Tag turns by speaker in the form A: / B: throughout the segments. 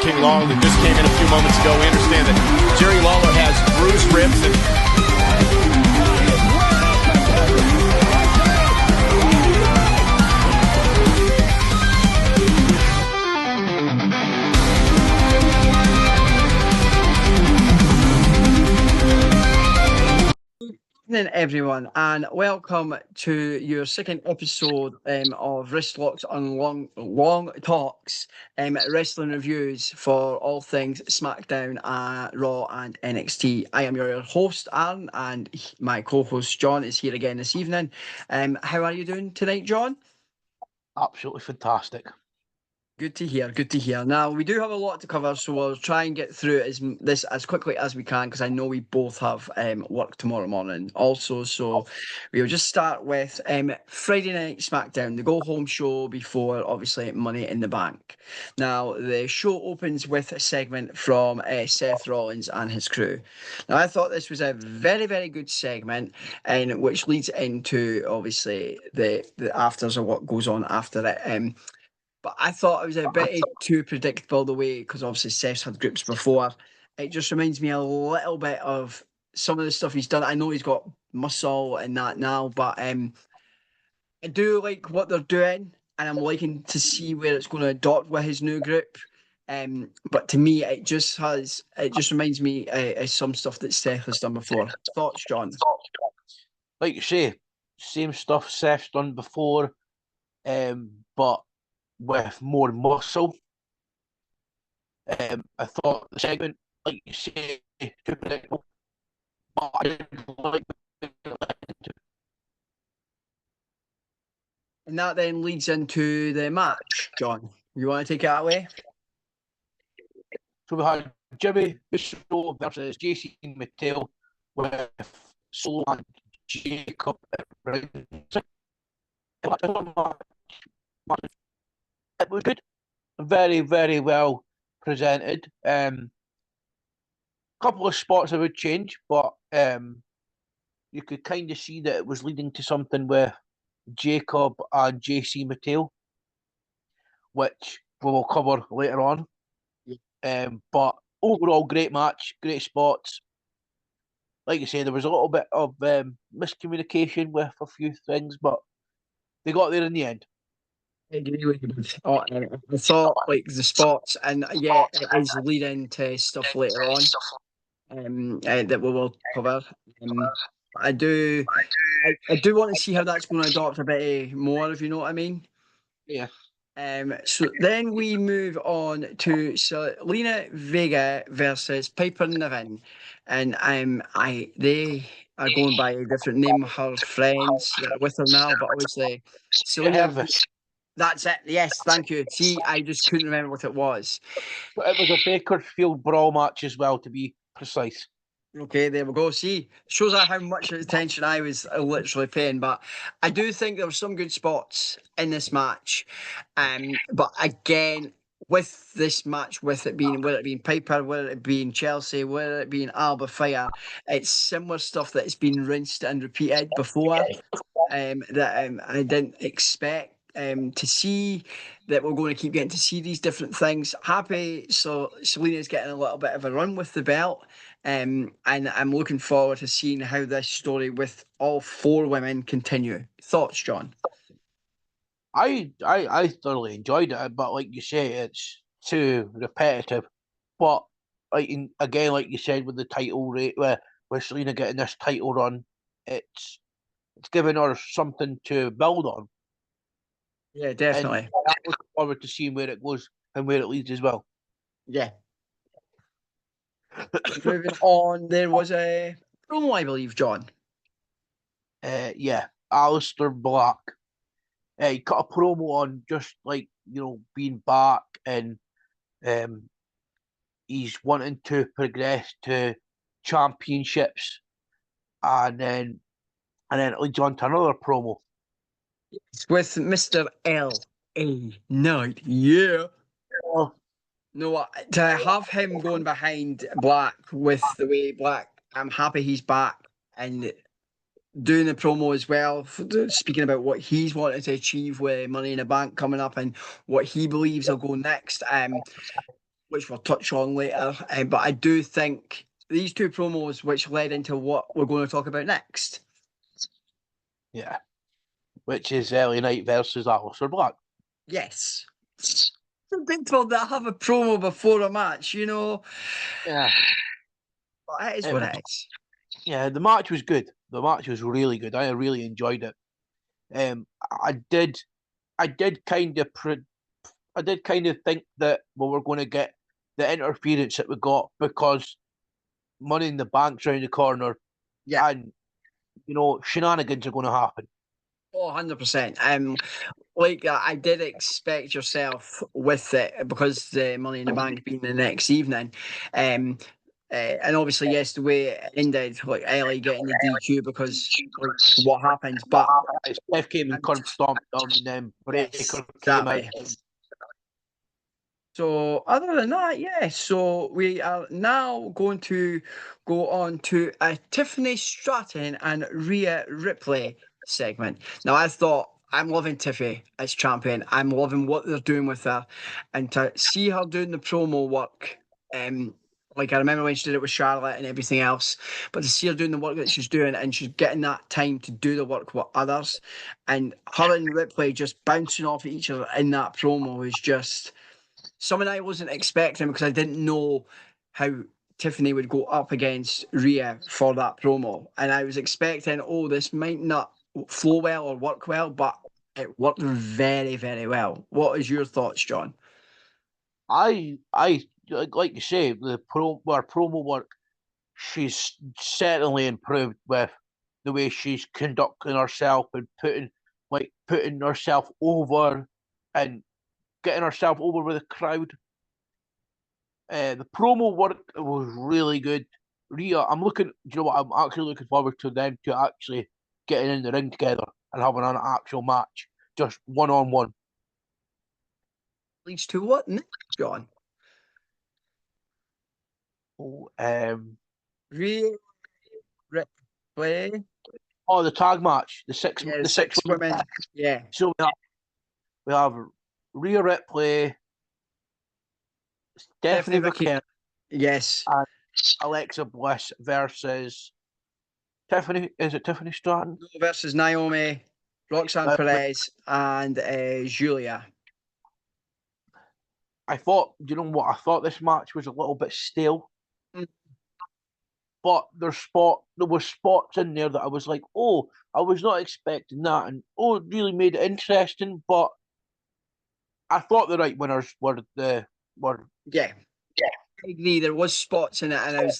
A: King Lawler that just came in a few moments ago. We understand that Jerry Lawler has bruised ribs and
B: Evening, everyone, and welcome to your second episode of Wrist Locks on Long Talks, wrestling reviews for all things SmackDown, Raw, and NXT. I am your host, Arran, and my co-host John is here again this evening. How are you doing tonight, John?
C: Absolutely fantastic.
B: Good to hear. Good to hear. Now, we do have a lot to cover, so we'll try and get through this as quickly as we can, because I know we both have work tomorrow morning also. So we'll just start with Friday Night SmackDown, the go-home show before, obviously, Money in the Bank. Now, the show opens with a segment from Seth Rollins and his crew. Now, I thought this was a very, very good segment, and which leads into, obviously, the afters of what goes on after it. But I thought it was a bit too predictable the way, because obviously Seth's had groups before. It just reminds me a little bit of some of the stuff he's done. I know he's got muscle and that now, but I do like what they're doing, and I'm liking to see where it's going to adopt with his new group. But to me, it just reminds me of some stuff that Seth has done before. Thoughts, John?
C: Like you say, same stuff Seth's done before, but with more muscle. I thought the segment, like you say, too predictable, but I didn't like it.
B: And that then leads into the match, John. You want to take it away?
C: So we had Jimmy Uso versus JC Mattel with Solo and Jacob. It was good, very, very well presented. Couple of spots I would change, but you could kind of see that it was leading to something with Jacob and JC Mattel, which we will cover later on. But overall, great match, great spots. Like you say, there was a little bit of miscommunication with a few things, but they got there in the end.
B: I agree with you. Oh, I thought like the spots, and yeah, it is leading to stuff later on that we will cover. I do want to see how that's going to adopt a bit more, if you know what I mean.
C: Yeah.
B: So then we move on to Selena Vega versus Piper Niven, and they are going by a different name. Her friends that are with her now, but obviously Selena. That's it. Yes, thank you. See, I just couldn't remember what it was.
C: But it was a Bakersfield brawl match as well, to be precise.
B: Okay, there we go. See, shows how much attention I was literally paying. But I do think there were some good spots in this match. But again, with this match, with it being, whether it being Piper, whether it being Chelsea, whether it being Alba Fire, it's similar stuff that's been rinsed and repeated before. That I didn't expect. To see that we're going to keep getting to see these different things. Happy, so Selena's getting a little bit of a run with the belt, and I'm looking forward to seeing how this story with all four women continue. Thoughts, John?
C: I thoroughly enjoyed it, but like you say, it's too repetitive. But like again, like you said, with the title rate, with Selena getting this title run, it's giving her something to build on.
B: Yeah, definitely.
C: And I look forward to seeing where it goes and where it leads as well.
B: Yeah. Moving on, there was a promo, I believe, John.
C: Yeah, Aleister Black. He cut a promo on just like, being back, and he's wanting to progress to championships, and then it leads on to another promo.
B: It's with Mr. L.A. Knight. Yeah. No, to have him going behind Black with the way Black, I'm happy he's back and doing the promo as well, speaking about what he's wanted to achieve with Money in the Bank coming up and what he believes will go next. which we'll touch on later. But I do think these two promos, which led into what we're going to talk about next.
C: Yeah. Which is LA Knight versus Aleister Black.
B: Yes. Predictable that I have a promo before a match, you know.
C: Yeah.
B: But it is what it is.
C: Yeah, the match was good. The match was really good. I really enjoyed it. I did kind of think that we were going to get the interference that we got because Money in the Bank's around the corner,
B: Yeah.
C: and shenanigans are going to happen.
B: Oh, 100%. I did expect yourself with it because the Money in the Bank being the next evening. And obviously, yes, the way it ended, like Ellie getting the DQ because what happened, but
C: Steph came and curb stomped him, and then Breaker came out.
B: So other than that, yeah. So we are now going to go on to a Tiffany Stratton and Rhea Ripley segment. Now I thought I'm loving Tiffy as champion. I'm loving what they're doing with her, and to see her doing the promo work. Like I remember when she did it with Charlotte and everything else, but to see her doing the work that she's doing and she's getting that time to do the work with others, and her and Ripley just bouncing off each other in that promo is just something I wasn't expecting because I didn't know how Tiffany would go up against Rhea for that promo. And I was expecting, oh, this might not flow well or work well, but it worked very, very well. What is your thoughts, John?
C: I like you say, the promo work, she's certainly improved with the way she's conducting herself and putting herself over and getting herself over with the crowd. The promo work was really good. Rhea, I'm actually looking forward to them to actually getting in the ring together and having an actual match, just one-on-one.
B: Leads to what next, John? Rhea Ripley.
C: Oh, the tag match, the six
B: women. Yeah.
C: So we have Rhea Ripley, Stephanie McKenna,
B: yes,
C: and Alexa Bliss versus Tiffany. Is it Tiffany Stratton
B: versus Naomi, Roxanne Perez, and Julia?
C: I thought, I thought this match was a little bit stale. But there were spots in there that I was like, oh, I was not expecting that, and oh, it really made it interesting. But I thought the right winners were
B: yeah. I agree. There was spots in it, and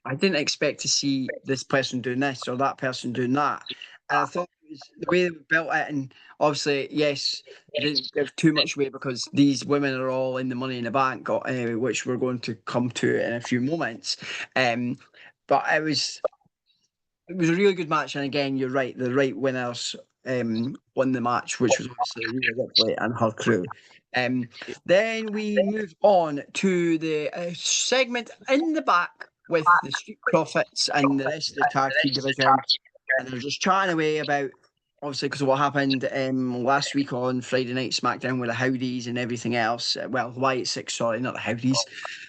B: I didn't expect to see this person doing this or that person doing that. And I thought it was the way they built it, and obviously, yes, they didn't give too much away because these women are all in the Money in the Bank, which we're going to come to in a few moments. But it was a really good match, and again, you're right. The right winners won the match, which was obviously Rhea Ripley and her crew. Then we move on to the segment in the back with the Street Profits and the rest of the tag team division, and they're just chatting away about obviously because of what happened last week on Friday Night SmackDown with the Howdies and everything else. Well, Wyatt Six, sorry, not the Howdies,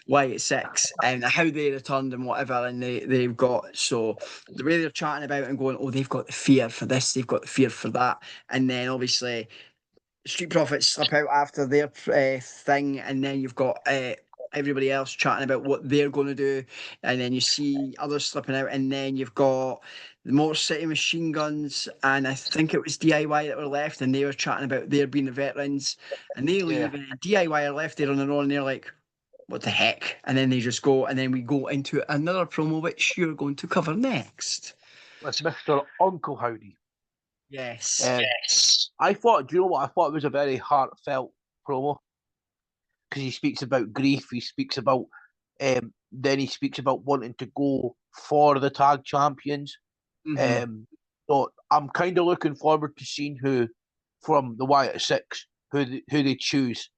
B: Wyatt Six, and how they returned and whatever, and they've got so the way they're chatting about it and going, oh, they've got the fear for this, they've got the fear for that, and then obviously Street Profits slip out after their thing, and then you've got everybody else chatting about what they're going to do, and then you see others slipping out, and then you've got the Motor City Machine Guns, and I think it was DIY that were left, and they were chatting about their being the veterans, and they leave, and DIY are left there on their own, and they're like, what the heck? And then they just go, and then we go into another promo, which you're going to cover next.
C: That's Mr. Uncle Howdy.
B: Yes.
C: Yes. I thought, do you know what? I thought it was a very heartfelt promo because he speaks about grief. He speaks about, then he speaks about wanting to go for the tag champions. So I'm kind of looking forward to seeing who from the Wyatt Six, who they choose.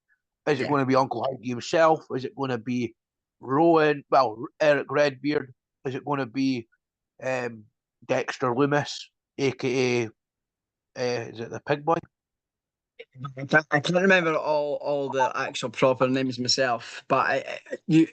C: Is it going to be Uncle Howdy himself? Is it going to be Rowan? Well, Eric Redbeard? Is it going to be Dexter Lumis, aka is it the Pig Boy?
B: I can't remember all the actual proper names myself, but you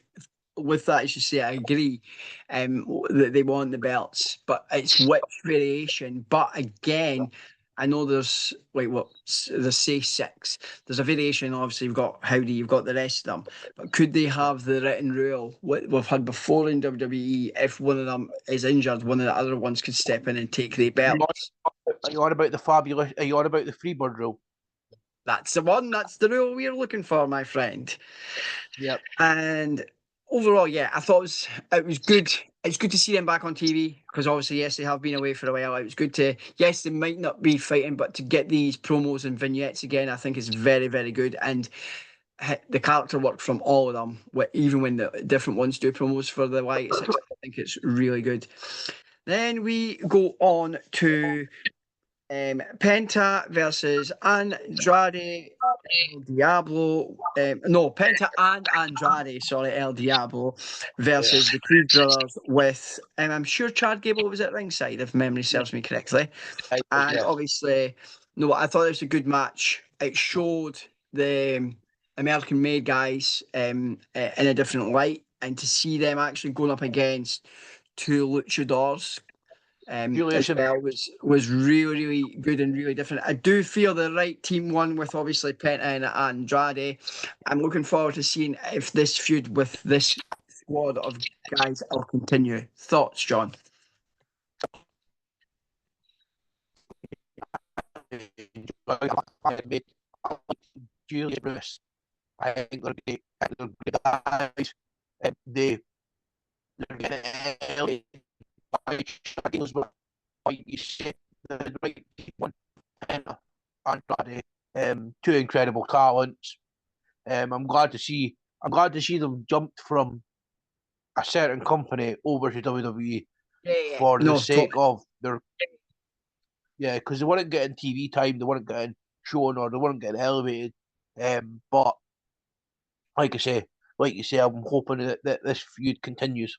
B: with that, as you say, I agree. That they want the belts, but it's which variation. But again, I know there's like there's say six. There's a variation. Obviously, you've got Howdy, you've got the rest of them. But could they have the written rule what we've had before in WWE? If one of them is injured, one of the other ones could step in and take the belts.
C: Are you on about the fabulous? Are you on about the Freebird rule?
B: That's the one. That's the rule we're looking for, my friend.
C: Yep.
B: And overall, yeah, I thought it was good. It's good to see them back on TV because obviously, yes, they have been away for a while. It was good to, yes, they might not be fighting, but to get these promos and vignettes again, I think is very, very good. And the character work from all of them, even when the different ones do promos for the White Six, I think it's really good. Then we go on to Penta versus Andrade El Diablo. No, Penta and Andrade, sorry, El Diablo versus the Creed brothers with, I'm sure Chad Gable was at ringside, if memory serves me correctly. And obviously, no, I thought it was a good match. It showed the American made guys in a different light, and to see them actually going up against two luchadors as well was really, really good and really different. I do feel the right team won with obviously Penta and Andrade. I'm looking forward to seeing if this feud with this squad of guys will continue. Thoughts, John?
C: Julius Bruce. I think they're great. They're good guys. They're getting you said the right one. Andrade, two incredible talents. I'm glad to see them jumped from a certain company over to WWE for the sake of their because they weren't getting TV time, they weren't getting shown, or they weren't getting elevated. But like you say, I'm hoping that this feud continues.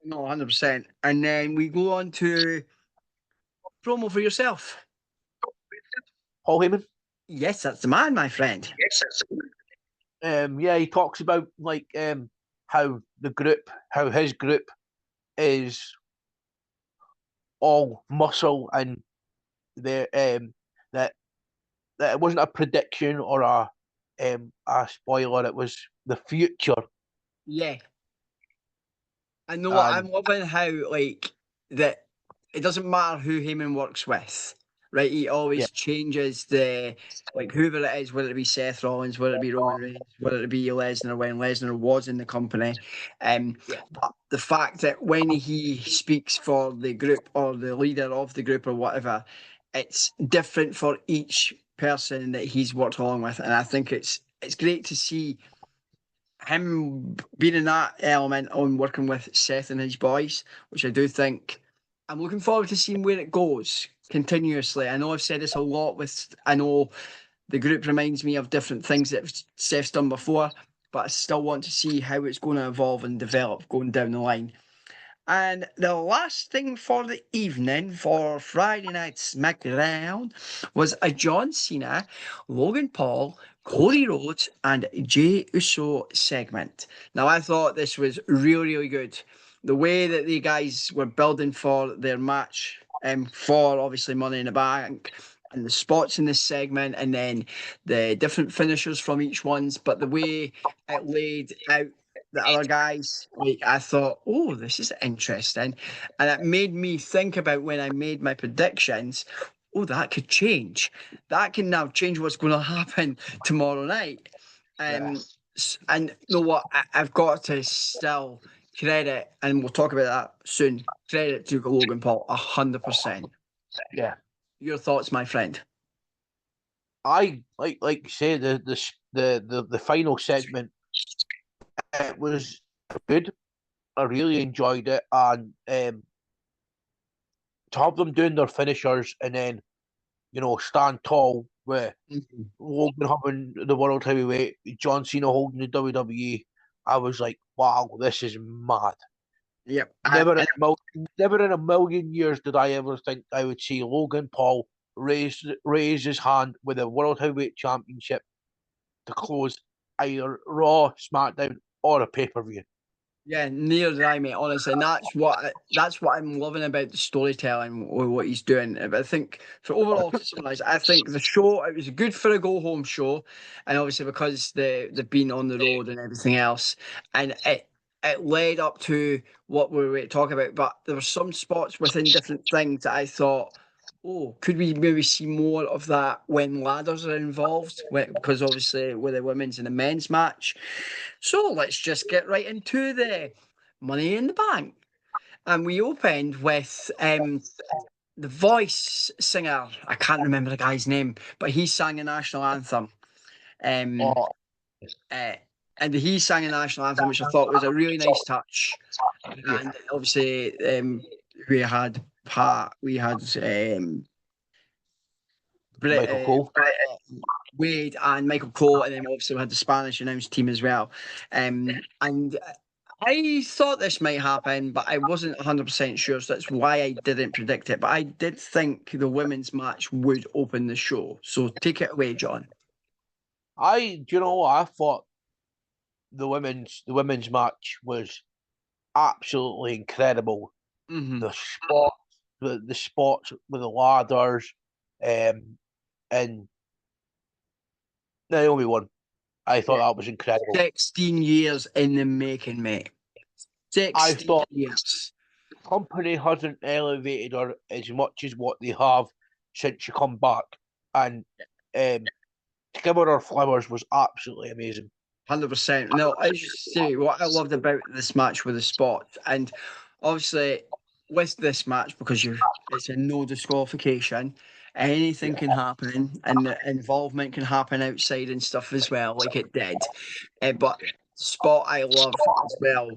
B: No, 100%. And then we go on to promo for yourself.
C: Paul Heyman.
B: Yes, that's the man, my friend.
C: Yeah, he talks about how his group is all muscle, and that it wasn't a prediction or a spoiler. It was the future.
B: Yeah. I know what I'm loving how that it doesn't matter who Heyman works with, right? He always changes the whoever it is, whether it be Seth Rollins, whether it be Roman Reigns, whether it be Lesnar when Lesnar was in the company. But the fact that when he speaks for the group or the leader of the group or whatever, it's different for each person that he's worked along with, and I think it's great to see him being in that element on working with Seth and his boys, which I do think I'm looking forward to seeing where it goes continuously. I know I've said this a lot I know the group reminds me of different things that Seth's done before, but I still want to see how it's going to evolve and develop going down the line. And the last thing for the evening for Friday Night SmackDown was a John Cena, Logan Paul, Cody Rhodes, and Jey Uso segment. Now, I thought this was really, really good. The way that the guys were building for their match for obviously Money in the Bank and the spots in this segment and then the different finishers from each ones, but the way it laid out the other guys, I thought, oh, this is interesting. And it made me think about when I made my predictions, oh, that could change. That can now change what's going to happen tomorrow night. And you know what? I've got to still credit, and we'll talk about that soon, credit to Logan Paul 100%.
C: Yeah.
B: Your thoughts, my friend?
C: I like you say the final segment. It was good. I really enjoyed it, and to have them doing their finishers and then stand tall with Logan having the world heavyweight, John Cena holding the WWE. I was like, wow, this is mad.
B: Yep.
C: Never in a million years did I ever think I would see Logan Paul raised his hand with the World Heavyweight Championship to close either Raw, SmackDown, or a pay-per-view.
B: Yeah, neither did I, mate. Honestly, and that's what I'm loving about the storytelling with what he's doing. But I think, for overall to summarize, I think the show, it was good for a go home show, and obviously because they've been on the road and everything else, and it led up to what we were talking about. But there were some spots within different things that I thought, oh, could we maybe see more of that when ladders are involved? Because obviously with the women's and the men's match. So let's just get right into the Money in the Bank. And we opened with the voice singer. I can't remember the guy's name, but he sang the national anthem.
C: Oh,
B: And he sang a national anthem, which I thought was a really nice touch.
C: yeah.
B: And obviously, we had
C: Michael Cole.
B: Wade and Michael Cole, and then obviously we had the Spanish announced team as well. And I thought this might happen, but I wasn't 100% sure, so that's why I didn't predict it. But I did think the women's match would open the show. So take it away, John.
C: I thought the women's match was absolutely incredible.
B: Mm-hmm.
C: The spots with the ladders, and Naomi won. I thought that was incredible.
B: 16 years in the making, mate. 16 years.
C: The company hasn't elevated her as much as what they have since she come back, and to give her flowers was absolutely amazing.
B: 100%. No, as you say, what I loved about this match were the spots, and obviously with this match, because it's a no disqualification, anything can happen, and the involvement can happen outside and stuff as well, like it did. But the spot I love as well,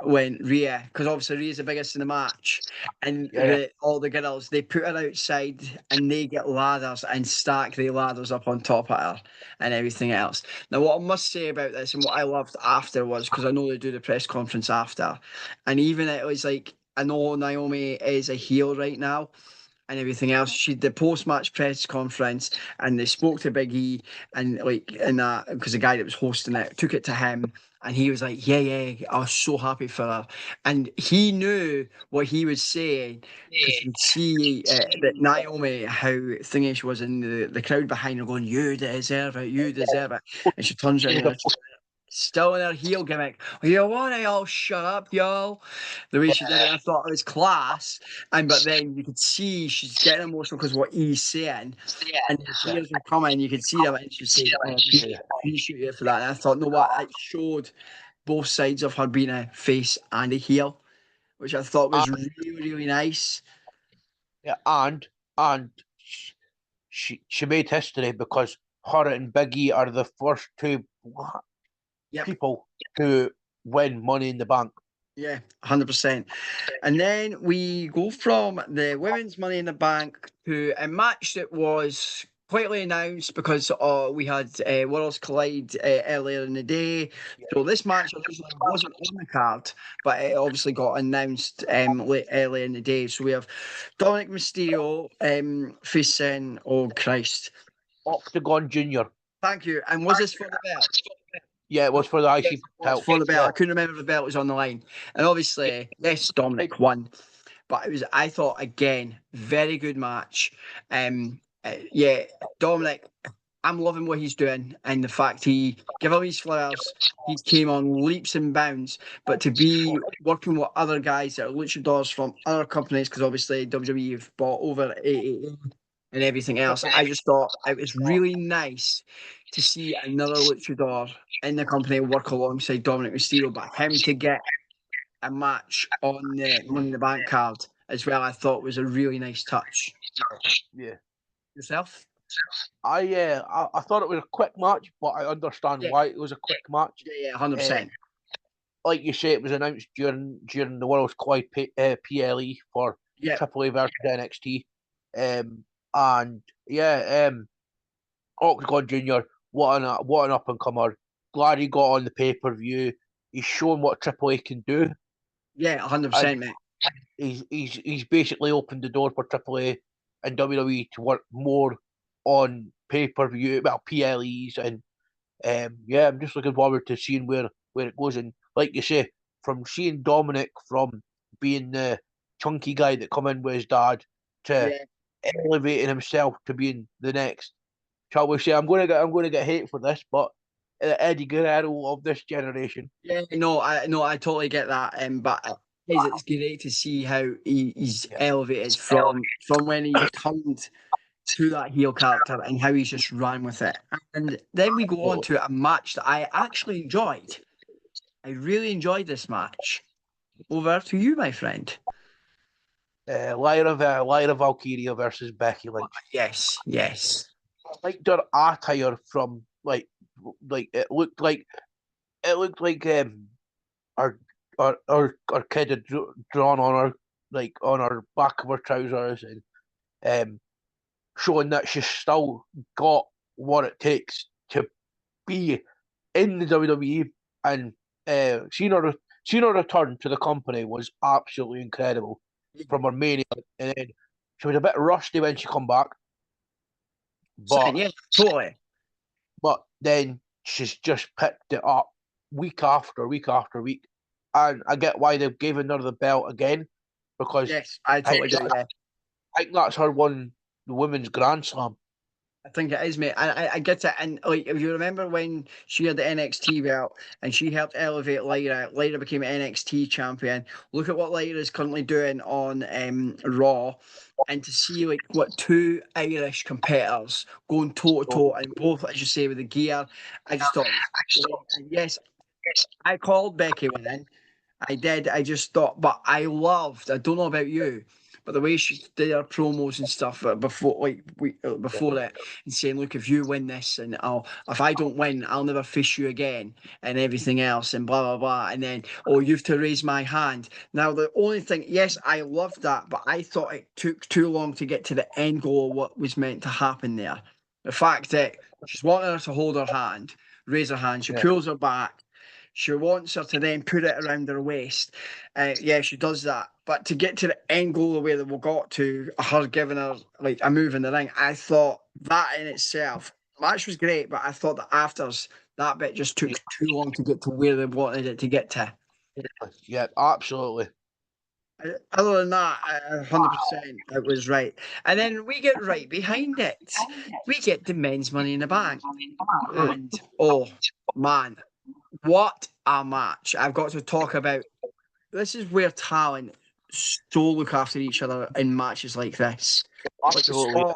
B: when Rhea, because obviously Rhea's the biggest in the match, and all the girls, they put her outside and they get ladders and stack the ladders up on top of her and everything else. Now, what I must say about this and what I loved after was, because I know they do the press conference after, and even it was like, I know Naomi is a heel right now and everything else. She did the post-match press conference and they spoke to Big E and that, because the guy that was hosting it took it to him and he was like, yeah, I was so happy for her. And he knew what he was saying, because you see that Naomi, how thingy she was in the crowd behind her going, you deserve it. And she turns around and still in her heel gimmick. You want to all shut up, y'all? The way she did it, I thought it was class. But then you could see she's getting emotional because what he's saying, and the tears were coming. You could see them, and she said, "I appreciate you for that." And I thought, no, what? It showed both sides of her being a face and a heel, which I thought was really nice.
C: Yeah, and she made history because her and Big E are the first two people to win Money in the Bank.
B: Yeah, 100%. And then we go from the women's Money in the Bank to a match that was quietly announced because we had Worlds Collide earlier in the day. So this match originally wasn't on the card, but it obviously got announced early in the day. So we have Dominic Mysterio facing, oh Christ,
C: Octagon Junior.
B: Thank you. And was this for the belt?
C: Yeah, it was for the IC belt.
B: For the belt. I couldn't remember if the belt was on the line. And obviously, yes, Dominic won. But it was, I thought, again, very good match. Dominic, I'm loving what he's doing. And the fact he gave him his flowers, he came on leaps and bounds. But to be working with other guys that are luchadors from other companies, because obviously WWE have bought over AAA and everything else, I just thought it was really nice to see another luchador in the company work alongside Dominic Mysterio, but him to get a match on the Money in the Bank card as well, I thought was a really nice touch.
C: Yeah.
B: Yourself?
C: I thought it was a quick match, but I understand why it was a quick match.
B: Yeah, 100%.
C: Like you say, it was announced during the World's Collide PLE for AAA versus NXT. Octagon Junior, what an up and comer. Glad he got on the pay-per-view. He's shown what AAA can do.
B: Yeah, 100%, mate.
C: He's basically opened the door for AAA in WWE to work more on pay-per-view, well, PLEs, and yeah, I'm just looking forward to seeing where it goes. And like you say, from seeing Dominic from being the chunky guy that come in with his dad to
B: Yeah.
C: elevating himself to being the next, shall we say, I'm gonna get hate for this, but Eddie Guerrero of this generation.
B: Yeah, no, I totally get that. But it's great to see how he's
C: Yeah.
B: elevated from when he turned to that heel character and how he's just ran with it. And then we go on to a match that I actually enjoyed. I really enjoyed this match. Over to you, my friend.
C: Lyra Valkyria versus Becky Lynch.
B: Yes.
C: I liked her attire from like it looked like our kid had drawn on her, like on her back of her trousers, and showing that she's still got what it takes to be in the WWE, and seeing her return to the company was absolutely incredible from her mania, and then she was a bit rusty when she come back, but
B: Yeah, totally.
C: then she's just picked it up week after week after week, and I get why they've given her the belt again, because
B: Yes, I totally do. Yeah.
C: I think that's her won the women's Grand Slam.
B: I think it is, mate. I get it. And like, if you remember when she had the NXT belt and she helped elevate Lyra, Lyra became an NXT champion. Look at what Lyra is currently doing on Raw, and to see like what two Irish competitors going toe to toe and both, as you say, with the gear, I just thought, and yes, I called Becky winning. I did. I just thought, but I loved. I don't know about you, but the way she did her promos and stuff before, before it, and saying, "Look, if you win this, and if I don't win, I'll never fish you again," and everything else, and blah blah blah, and then, "Oh, you've to raise my hand." Now, the only thing, yes, I loved that, but I thought it took too long to get to the end goal of what was meant to happen there. The fact that she's wanting her to hold her hand, raise her hand, she pulls her back. She wants her to then put it around her waist. Yeah, she does that. But to get to the end goal of where we got to, her giving her like a move in the ring, I thought that in itself, match was great, but I thought that afters, that bit just took too long to get to where they wanted it to get to.
C: Yeah, absolutely.
B: Other than that, 100% it was right. And then we get right behind it. We get the men's Money in the Bank. And, oh, man, what a match. I've got to talk about. This is where talent so look after each other in matches like this.
C: Absolutely.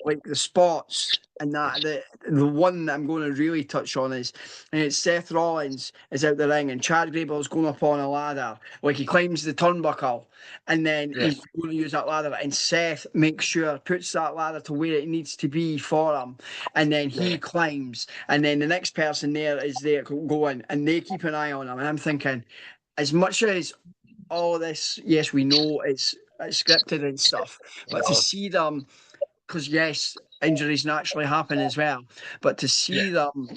B: Like the spots and that the one that I'm going to really touch on is, and it's Seth Rollins is out the ring and Chad Gable's going up on a ladder, like he climbs the turnbuckle, and then he's going to use that ladder, and Seth makes sure puts that ladder to where it needs to be for him, and then he climbs, and then the next person there is there going, and they keep an eye on him, and I'm thinking, as much as all this, yes, we know it's scripted and stuff, but to see them, because yes, injuries naturally happen as well, but to see them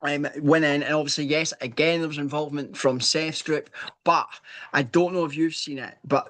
B: winning, and obviously, yes, again, there was involvement from Seth's group, but I don't know if you've seen it, but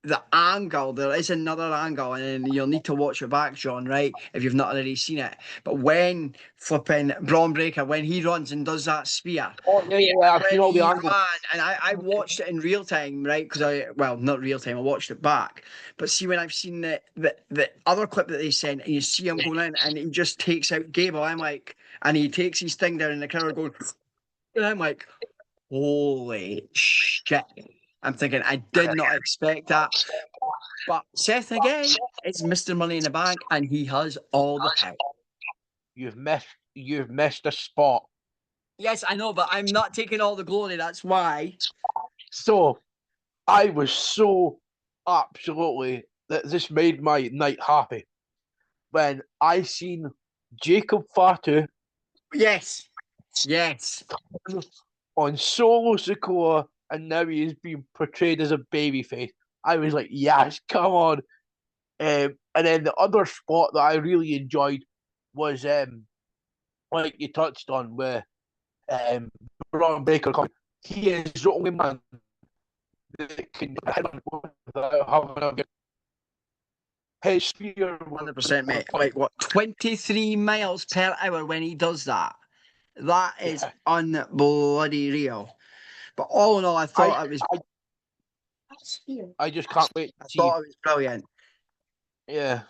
B: the angle, there is another angle, and you'll need to watch your back, John, right, if you've not already seen it. But when flipping Braun Breaker, when he runs and does that spear,
C: I've seen all the angles.
B: and I watched it in real time, right? Because not real time, I watched it back. But see, when I've seen the other clip that they sent, and you see him going in, and he just takes out Gable, I'm like, and he takes his thing down, and the crowd are going, and I'm like, holy shit. I'm thinking, I did not expect that. But Seth, again, is Mr. Money in the Bank, and he has all the power.
C: You've missed a spot.
B: Yes, I know, but I'm not taking all the glory. That's why.
C: So, I was so absolutely that this made my night happy when I seen Jacob Fatu.
B: Yes.
C: On Solo Sikoa, and now he is being portrayed as a babyface. I was like, yes, come on. And then the other spot that I really enjoyed was, like you touched on, where Braun Breaker, he is the only man that can hit on without having a His spear
B: 100%, mate. Like, what, 23 miles per hour when he does that? That is unbloody real. But all in all, I thought it was...
C: I just can't wait
B: I
C: to see.
B: thought it was brilliant.
C: Yeah.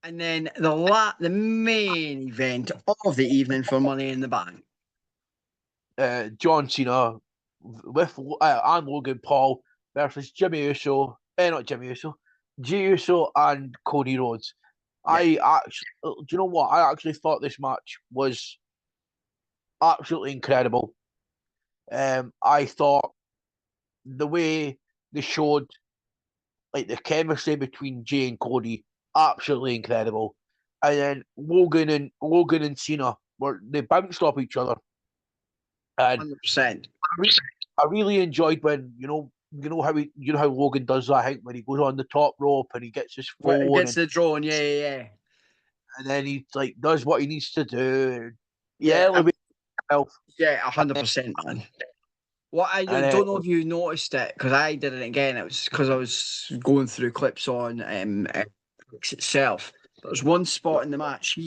B: And then the main event of the evening for Money in the Bank.
C: John Cena with and Logan Paul versus Jimmy Uso. Not Jimmy Uso. Jey Uso and Cody Rhodes. I actually, do you know what? I actually thought this match was absolutely incredible. I thought the way they showed like the chemistry between Jey and Cody, absolutely incredible. And then Logan and Cena they bounced off each other. And
B: 100%.
C: I really enjoyed when how Logan does that, I think, when he goes on the top rope and he gets his phone
B: It gets the drone, yeah.
C: and then he like does what he needs to do.
B: Yeah,
C: Elevates himself.
B: Yeah, 100%, man. What I don't know if you noticed it, because I did it again. It was because I was going through clips on itself. There's one spot in the match.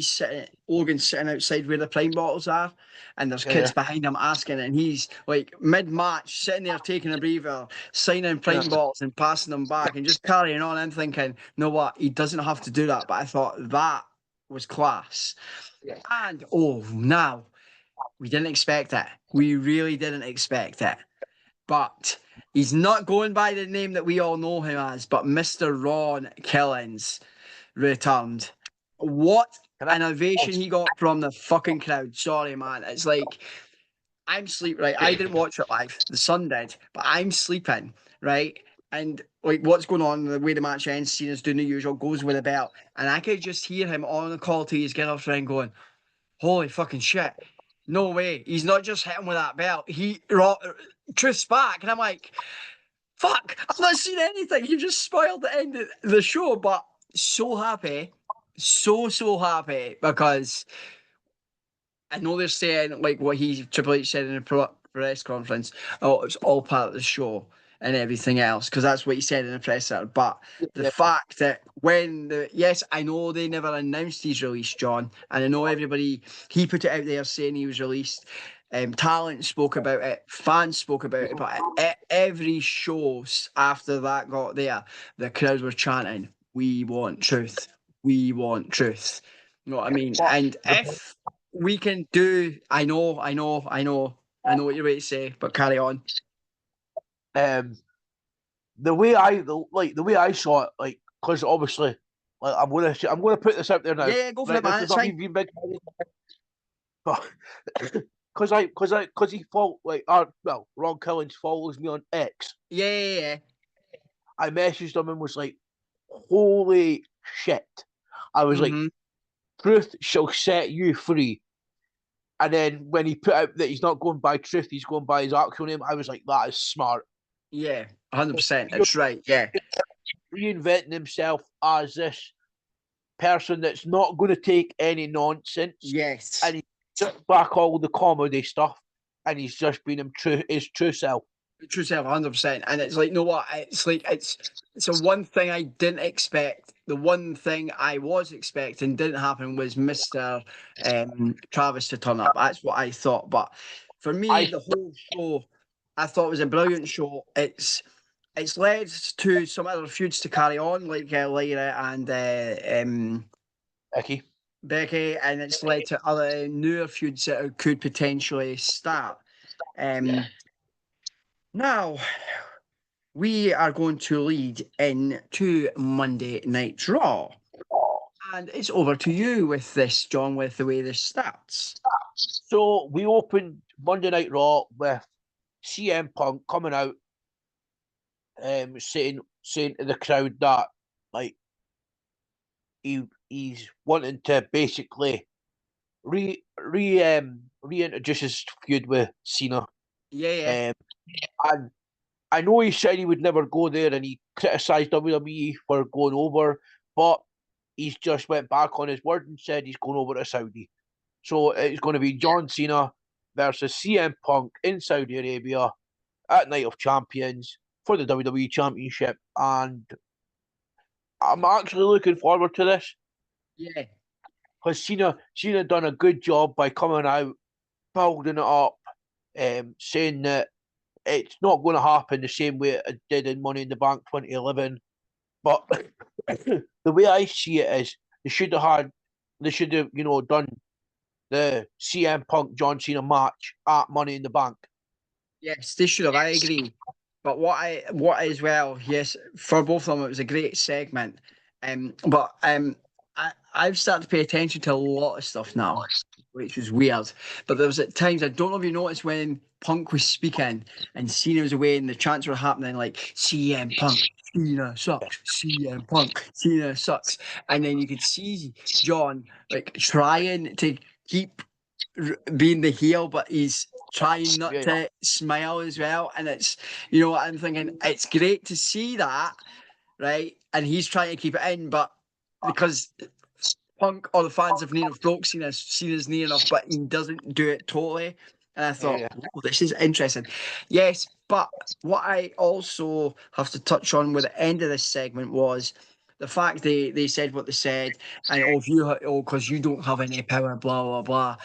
B: Logan's sitting outside where the pint bottles are, and there's kids behind him asking, and he's like mid-match, sitting there taking a breather, signing pint bottles and passing them back, and just carrying on. I'm thinking, you know what? He doesn't have to do that, but I thought that was class. Yeah. And now we didn't expect it. We really didn't expect it. But he's not going by the name that we all know him as, but Mr. Ron Killings returned. What an ovation he got from the fucking crowd. Sorry, man. It's like, I'm sleeping, right? I didn't watch it live. The sun did, but I'm sleeping, right? And like what's going on, the way the match ends, Cena's doing the usual, goes with a belt. And I could just hear him on the call to his girlfriend going, holy fucking shit. No way. He's not just hitting with that belt. Truth's back. And I'm like, fuck, I've not seen anything. You just spoiled the end of the show. But so happy. So happy because I know they're saying, like what Triple H said in the press conference, oh, it's all part of the show and everything else, because that's what he said in the presser. But the fact that yes, I know they never announced his release, John, and I know he put it out there saying he was released. Talent spoke about it, fans spoke about it, but at every show after that got there, the crowds were chanting, "We want truth. We want truth." You know what I mean? And if we can do, I know what you're going to say, but carry on.
C: The way I saw it, like, because obviously, like, I'm gonna put this out there now.
B: Yeah, go for it, man. It's fine.
C: Because he Ron Killings follows me on X.
B: Yeah.
C: I messaged him and was like, "Holy shit!" I was like, "Truth shall set you free." And then when he put out that he's not going by Truth, he's going by his actual name, I was like, "That is smart."
B: Yeah, 100%. That's right. Yeah,
C: reinventing himself as this person that's not going to take any nonsense.
B: Yes,
C: and he took back all the comedy stuff, and he's just been his true self.
B: True self, 100%. And it's like, you know what? It's like it's a one thing I didn't expect. The one thing I was expecting didn't happen was Mr. Travis to turn up. That's what I thought. But for me, the whole show, I thought was a brilliant show. It's led to some other feuds to carry on, like Lyra and Becky, and it's led to other newer feuds that could potentially start. Now, we are going to lead into Monday Night Raw. And it's over to you with this, John, with the way this starts.
C: So we opened Monday Night Raw with CM Punk coming out, saying to the crowd that, like, he's wanting to basically reintroduce his feud with Cena.
B: Yeah.
C: And I know he said he would never go there, and he criticised WWE for going over, but he's just went back on his word and said he's going over to Saudi. So it's going to be John Cena versus CM Punk in Saudi Arabia at Night of Champions for the WWE Championship. And I'm actually looking forward to this
B: Yeah.
C: because Cena done a good job by coming out, building it up, saying that it's not going to happen the same way it did in Money in the Bank 2011. But the way I see it is they should have, done the CM Punk John Cena match at Money in the Bank.
B: Yes, they should have. I agree. But what as well, yes, for both of them, it was a great segment. But I've started to pay attention to a lot of stuff now, which was weird. But there was at times, I don't know if you noticed when Punk was speaking and Cena was away and the chants were happening like CM Punk, Cena sucks, CM Punk, Cena sucks. And then you could see John like trying to keep being the heel, but he's trying not
C: Yeah.
B: to smile as well. And it's, you know what I'm thinking? It's great to see that, right? And he's trying to keep it in, but because Punk or the fans have near enough broke Cena's near enough, but he doesn't do it totally. And I thought,
C: Yeah.
B: oh, this is interesting. Yes, but what I also have to touch on with the end of this segment was the fact they said what they said, and oh, if you because you don't have any power, blah blah blah.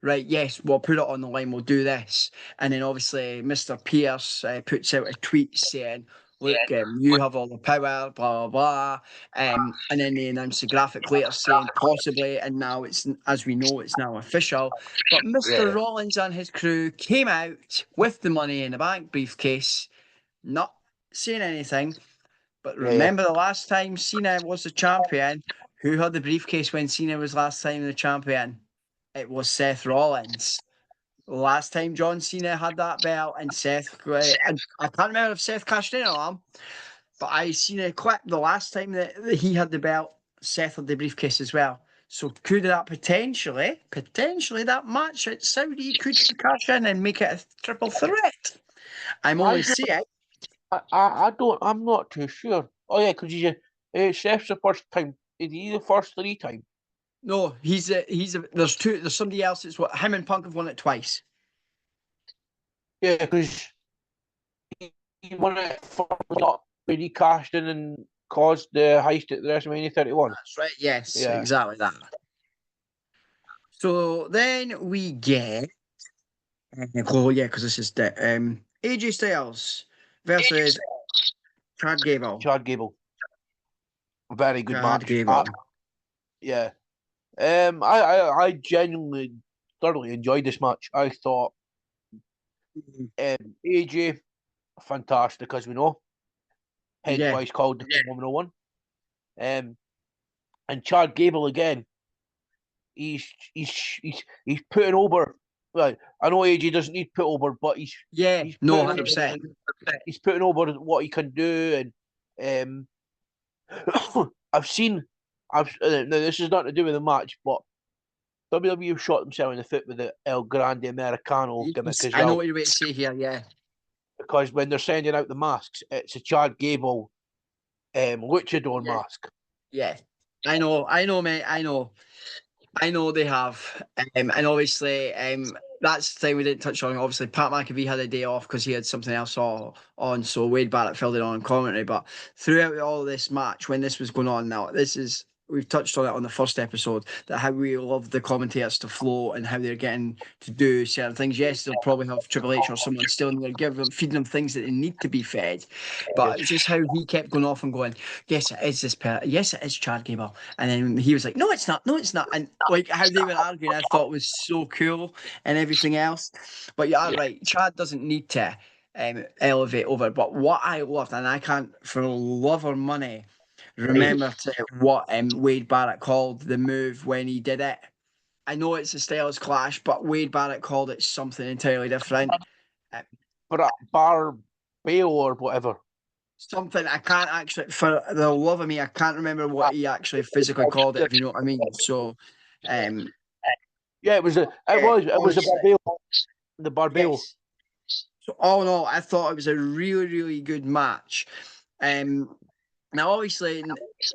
B: Right, yes, we'll put it on the line. We'll do this, and then obviously Mr. Pierce puts out a tweet saying, "Look, you have all the power, blah blah blah." And then they announced the graphic later saying possibly, and now it's, as we know, it's now official. But Mr.
C: Yeah.
B: Rollins and his crew came out with the Money in the Bank briefcase, not saying anything. But
C: Yeah.
B: remember the last time Cena was the champion, who had the briefcase when Cena was last time the champion? It was Seth Rollins. Last time John Cena had that belt and I can't remember if Seth cashed in on him, but I seen a clip the last time that he had the belt, Seth had the briefcase as well. So could that potentially that match at Saudi could cash in and make it a triple threat? I'm only saying.
C: I don't. I'm not too sure. Oh yeah, because Seth's the first time. Is he the first 3 time?
B: No, there's somebody else. It's what him and Punk have won it twice.
C: Yeah, because he won it first up when he cashed in and caused the heist at the WrestleMania 31.
B: That's right. Yes,
C: Yeah.
B: exactly that. So then we get, oh yeah, because this is the AJ Styles versus Chad Gable.
C: Chad Gable. Very good
B: Chad
C: match.
B: Gable.
C: Yeah. I genuinely thoroughly enjoyed this match. I thought AJ fantastic, as we know. Hence why he's called the Phenomenal One. And Chad Gable again. He's putting over. Right, I know AJ doesn't need put over, but he's
B: 100%.
C: He's putting over what he can do, and I've seen. Now this is nothing to do with the match, but WWE shot themselves in the foot with the El Grande Americano gimmick as well.
B: I know what you're about to say here, yeah.
C: Because when they're sending out the masks, it's a Chad Gable luchador mask.
B: Yeah, I know, mate. I know they have, and obviously, that's the thing we didn't touch on. Obviously, Pat McAfee had a day off because he had something else on, so Wade Barrett filled it on commentary. But throughout all this match, when this was going on, now we've touched on it on the first episode, that how we love the commentators to flow and how they're getting to do certain things. Yes, they'll probably have Triple H or someone still in there feeding them things that they need to be fed. But it's just how he kept going off and going, yes, it is yes, it is Chad Gable. And then he was like, no, it's not. No, it's not. And like how they were arguing, I thought was so cool and everything else. But you're right, Chad doesn't need to elevate over. But what I loved, and I can't for love or money remember what Wade Barrett called the move when he did it. I know it's a Styles Clash, but Wade Barrett called it something entirely different.
C: Barbell or whatever.
B: Something I can't actually, for the love of me, I can't remember what he actually physically called it, if you know what I mean. So,
C: yeah, it was a barbell. The barbell.
B: Yes. So, all in all, I thought it was a really, really good match. Now, obviously,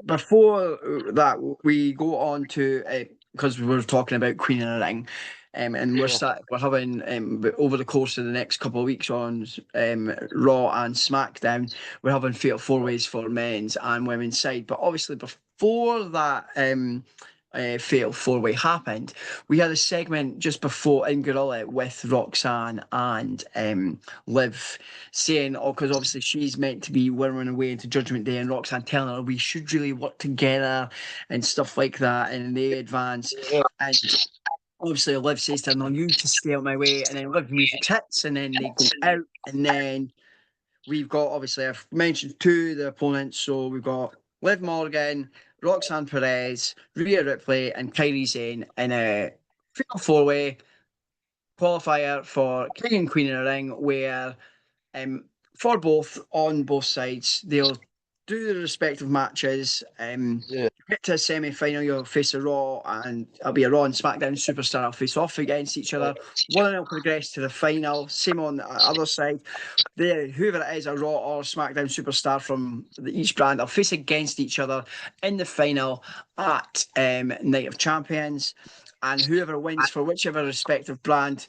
B: before that, we go on to because we were talking about Queen of the Ring. and we're having over the course of the next couple of weeks on Raw and SmackDown, we're having fatal four ways for men's and women's side. But obviously, before that fatal four-way happened, we had a segment just before in Gorilla with Roxanne and Liv saying, oh, because obviously she's meant to be whirring away into Judgment Day, and Roxanne telling her we should really work together and stuff like that, and they advance. And obviously Liv says to her, no, you just stay out my way, and then Liv music hits, and then they go out, and then we've got, obviously, I've mentioned two of the opponents, so we've got Liv Morgan, Roxanne Perez, Rhea Ripley, and Kairi Sane in a fatal four-way qualifier for King and Queen in a ring, where for both, on both sides, they'll do the respective matches. Get to a semi-final, you'll face a Raw, and it'll be a Raw and SmackDown superstar will face off against each other. One will progress to the final. Same on the other side. Whoever it is, a Raw or SmackDown superstar from each brand, will face against each other in the final at Night of Champions. And whoever wins for whichever respective brand,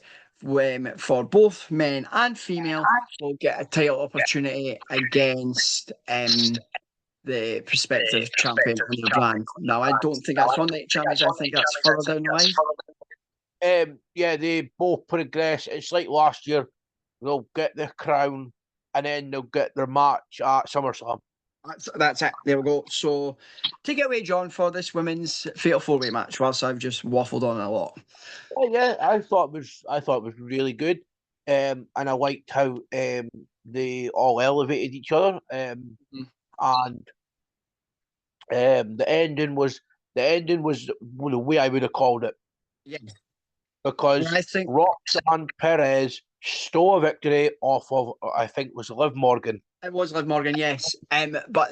B: for both men and female, will get a title opportunity against the prospective champion on the brand. Now, I don't think that's on Night Champions. I think that's further down the line.
C: Yeah, they both progress. It's like last year. They'll get the crown, and then they'll get their match at SummerSlam.
B: That's it. There we go. So, take it away, John, for this women's fatal four-way match. Whilst I've just waffled on a lot.
C: Yeah, I thought it was really good, and I liked how they all elevated each other. And the ending was the way I would have called it.
B: Yeah.
C: Because
B: I think
C: Roxanne Perez stole a victory off of, I think it was Liv Morgan.
B: It was Liv Morgan, yes. But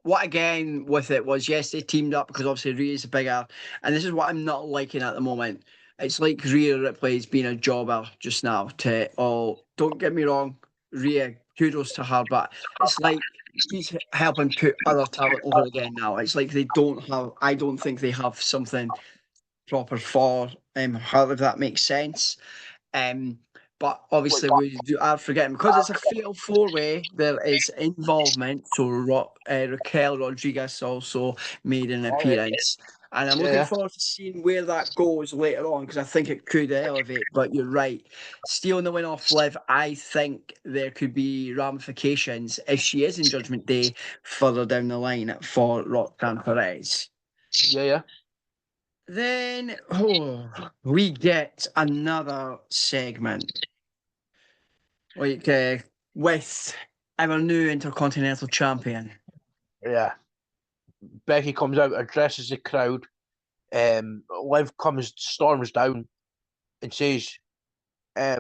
B: what again with it was, yes, they teamed up because obviously Rhea's bigger, and this is what I'm not liking at the moment. It's like Rhea Ripley's being a jobber just now to all. Don't get me wrong, Rhea, kudos to her, but it's like she's helping put other talent over again now. It's like I don't think they have something proper for her, if that makes sense. But obviously we are forgetting, because it's a fatal four-way, there is involvement. So Raquel Rodriguez also made an appearance. And I'm looking forward to seeing where that goes later on, because I think it could elevate. But you're right. Stealing the win off Liv, I think there could be ramifications if she is in Judgment Day further down the line for Roxanne Perez.
C: Yeah.
B: Then we get another segment with our new Intercontinental Champion.
C: Yeah. Becky comes out, addresses the crowd. Liv storms down and says, is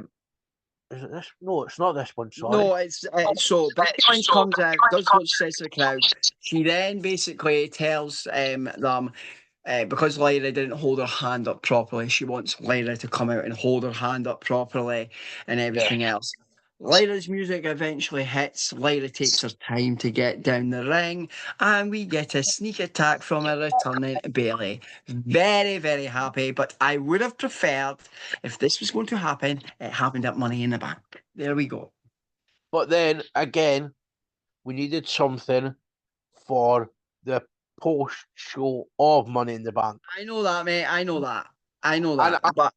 C: it this? No, it's not this one, sorry.
B: No, it's so Becky comes out, does what she says to the crowd. She then basically tells them, because Lyra didn't hold her hand up properly, she wants Lyra to come out and hold her hand up properly and everything else. Lyra's music eventually hits. Lyra takes her time to get down the ring, and we get a sneak attack from a returning Bayley. Very, very happy, but I would have preferred, if this was going to happen, it happened at Money in the Bank. There we go.
C: But then, again, we needed something for the post-show of Money in the Bank.
B: I know that, mate. I know that. But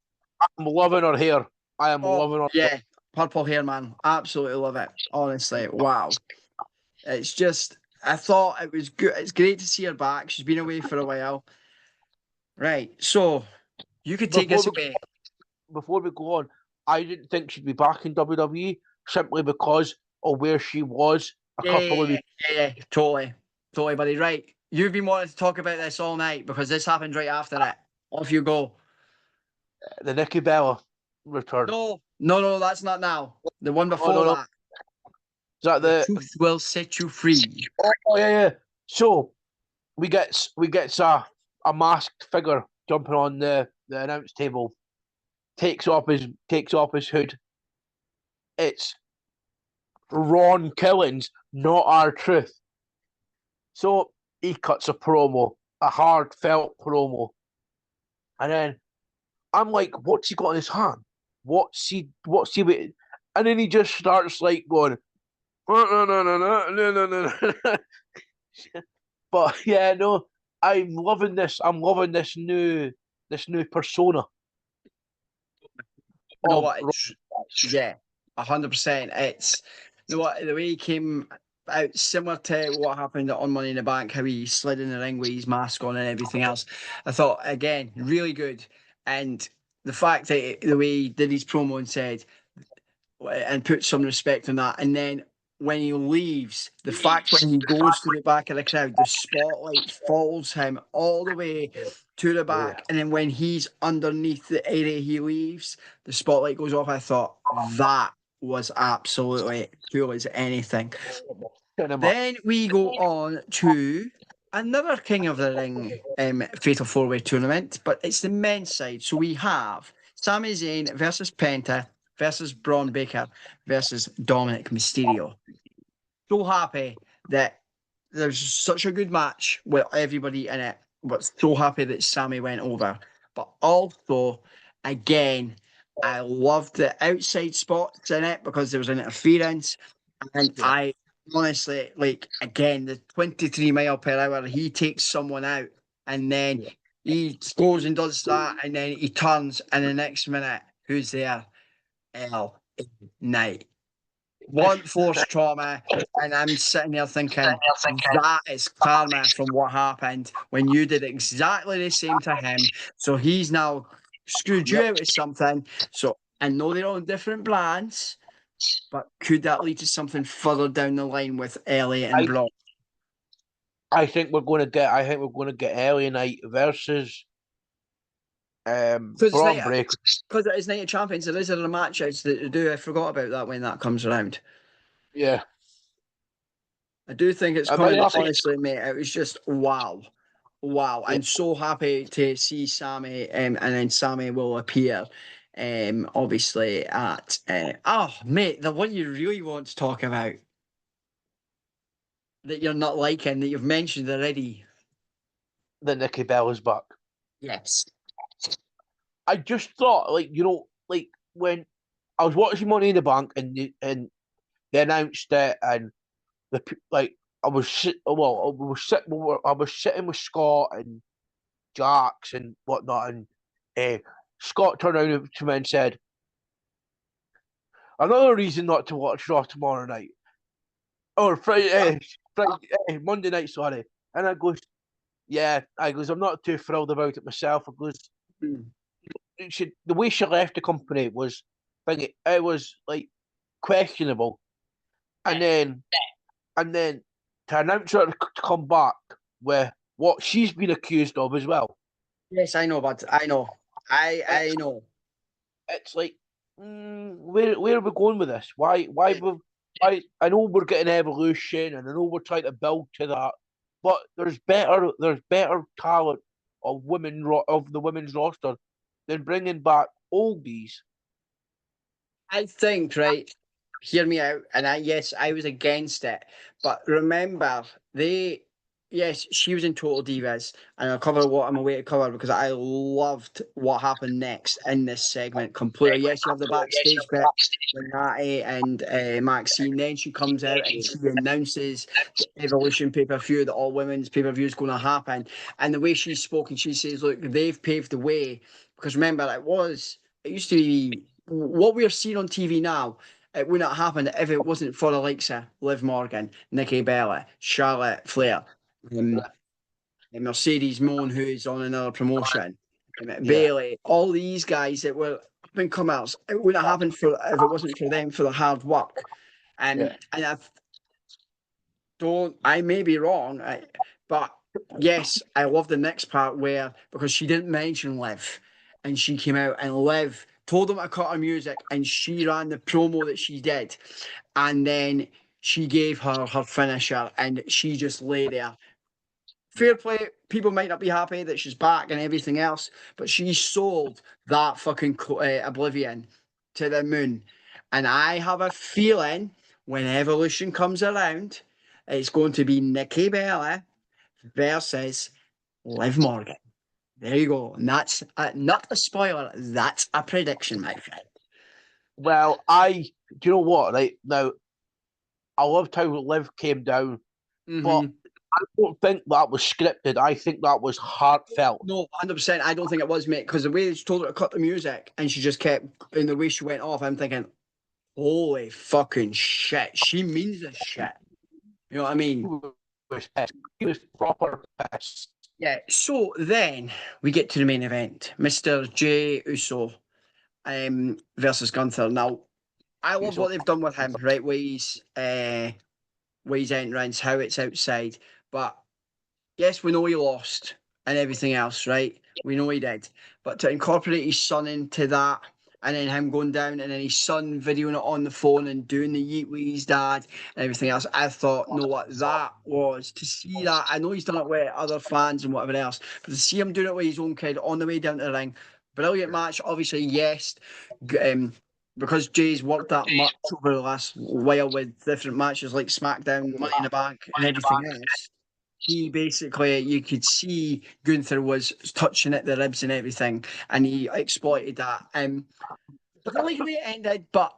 C: I'm loving her hair. I am loving her hair.
B: Purple hair, man. Absolutely love it. Honestly, wow. It's just, I thought it was good. It's great to see her back. She's been away for a while. Right. So, you could take us away.
C: Before we go on, I didn't think she'd be back in WWE simply because of where she was a couple of weeks.
B: Yeah, totally, buddy. Right. You've been wanting to talk about this all night because this happened right after it. Off you go.
C: The Nikki Bella return.
B: No, that's not now. The one before that.
C: Is that the
B: truth will set you free?
C: Oh yeah. So we get a masked figure jumping on the announce table, takes off his hood. It's Ron Killings, not R-Truth. So he cuts a promo, a heartfelt promo, and then I'm like, what's he got in his hand? What's he with? And then he just starts like going, no, no, no, no, no, no, no, no. But yeah, no, I'm loving this. I'm loving this new persona
B: You know
C: of
B: what? Yeah, 100%. It's you know what the way he came out, similar to what happened on Money in the Bank, how he slid in the ring with his mask on and everything else. I thought again, really good, and the fact that the way he did his promo and said and put some respect on that, and then when he leaves, the fact when he goes to the back of the crowd, the spotlight follows him all the way to the back, and then when he's underneath the area he leaves, the spotlight goes off. I thought that was absolutely cool as anything. Then we go on to another King of the Ring Fatal 4-Way tournament, but it's the men's side. So we have Sami Zayn versus Penta versus Braun Baker versus Dominic Mysterio. So happy that there's such a good match with everybody in it, but so happy that Sami went over. But also, again, I loved the outside spots in it because there was an interference. And I honestly, like, again, the 23 mile per hour, he takes someone out and then he goes and does that and then he turns and the next minute, who's there? L. Knight. One force trauma, and I'm sitting there thinking that is karma from what happened when you did exactly the same to him. So he's now screwed you out of something. So I know they're on different brands, but could that lead to something further down the line with Elliot and Brock?
C: I think we're going to get Ellie Knight versus Braun Breaker.
B: Because it is Night of Champions, there is a match outs that they do. I forgot about that when that comes around.
C: Yeah.
B: I do think it's coming. Honestly, mate, it was just wow. Wow. I'm so happy to see Sami, and then Sami will appear, obviously, at. Oh, mate, the one you really want to talk about that you're not liking, that you've mentioned already.
C: The Nikki Bella's back.
B: Yes.
C: I just thought, like, like when I was watching Money in the Bank and they announced it, and I was sitting with Scott and Jax and whatnot, and Scott turned around to me and said, "Another reason not to watch Raw tomorrow night, or Monday night, sorry." And I goes, "Yeah," "I'm not too thrilled about it myself." I goes, the way she left the company was, it was like questionable, and then to announce her to come back with what she's been accused of as well.
B: Yes, I know, but I know. I know.
C: It's like, where are we going with this? Why? I know we're getting Evolution, and I know we're trying to build to that, but there's better talent of the women's roster than bringing back oldies.
B: I think, right, hear me out, and I was against it, but remember, yes, she was in Total Divas, and I'll cover what I'm away to cover because I loved what happened next in this segment completely. Yes, you have the backstage bit with Natty and Maxine, then she comes out and she announces the Evolution pay-per-view, the all-women's pay-per-view is going to happen, and the way she's spoken, she says, look, they've paved the way, because remember, it used to be what we're seeing on TV now. It wouldn't have happened if it wasn't for the likes of Liv Morgan, Nikki Bella, Charlotte Flair, Mercedes Moon, who is on another promotion, Bailey, all these guys that were up and comers. It wouldn't have happened if it wasn't for them, for the hard work. And I may be wrong, but yes, I love the next part because she didn't mention Liv, and she came out and Liv told them to cut her music, and she ran the promo that she did, and then she gave her finisher, and she just lay there. Fair play. People might not be happy that she's back and everything else, but she sold that fucking Oblivion to the moon. And I have a feeling when Evolution comes around, it's going to be Nikki Bella versus Liv Morgan. There you go. And that's not a spoiler. That's a prediction, my friend.
C: Well, do you know what? Right now, I loved how Liv came down, but I don't think that was scripted. I think that was heartfelt.
B: No, 100%. I don't think it was, mate, because the way she told her to cut the music and she just kept, in the way she went off, I'm thinking, holy fucking shit. She means this shit. You know what I mean?
C: He was pissed. He was proper pissed.
B: Yeah. So then we get to the main event, Mr. Jey Uso versus Gunther. Now, I love what they've done with him, right? With his entrance, how it's outside. But yes, we know he lost and everything else, right? We know he did. But to incorporate his son into that, and then him going down, and then his son videoing it on the phone and doing the yeet with his dad and everything else, I thought, know what that was. To see that, I know he's done it with other fans and whatever else, but to see him doing it with his own kid on the way down to the ring, brilliant match. Obviously, yes, because Jay's worked that much over the last while with different matches like SmackDown, Money in the Bank, and everything else. He basically, you could see Gunther was touching at the ribs and everything, and he exploited that. I don't like the way it ended, but